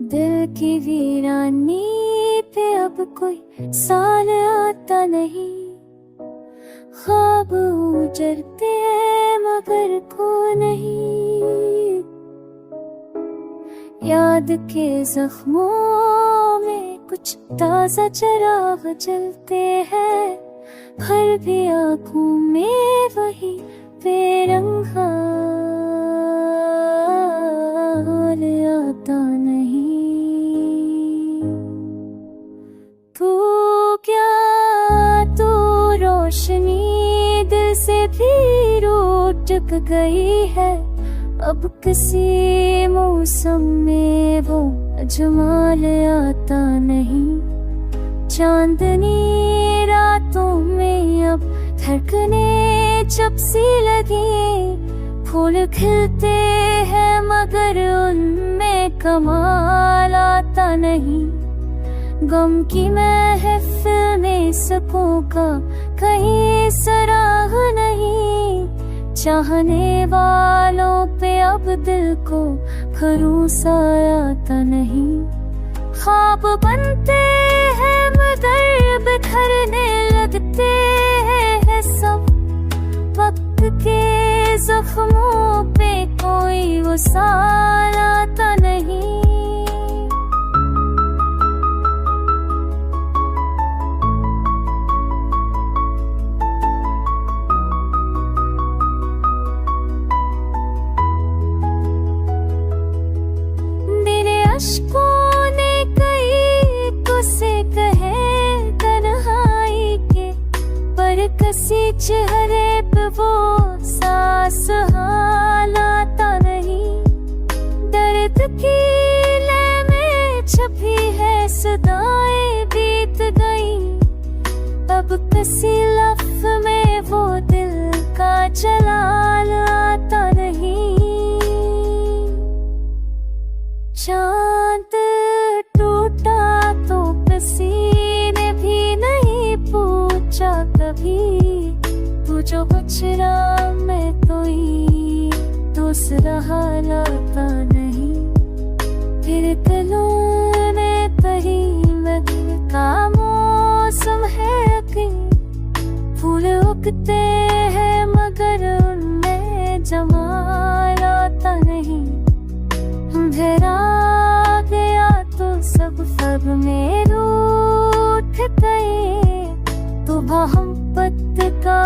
दिल की वीरानी पे अब कोई साल आता नहीं, ख्वाब उजड़ते हैं मगर को नहीं। याद के जख्मों में कुछ ताजा चिराग जलते हैं, फिर भी आँखों में वही बेरंग हाल आता नहीं। तू रोशनी दिल से भी रूठ गई है, अब किसी मौसम में वो जमाल आता नहीं। चांदनी रातों में अब धड़कने जब सी लगी, फूल खिलते हैं मगर उनमें कमाल आता नहीं। गम की महफिल में सकों का कहीं सराग नहीं, चाहने वालों पे अब दिल को भरोसा आता नहीं। ख्वाब बनते हैं मगर बिखरने लगते हैं सब, वक्त के जख्मों पे कोई वो साल आता नहीं। अश्कों ने कई तुझसे कहे तन्हाई के, पर किसी चेहरे पे वो सांस हाल आता नहीं। दर्द की लय में छपी है सदाएं बीत गई, अब किसी लफ्ज़ में वो दिल का जलाल आता नहीं। चांद टूटा तो किसी ने भी नहीं पूछा कभी, तू जो गुजरा मैं कोई दूसरा हाल आता नहीं। फिर दिलों ने कही महफिल का मौसम है कि फूल उगते हैं मगर उनमें जमाल आता नहीं। अंधेरा गया तो सब फब में रूठ गए, तो हम पत्त का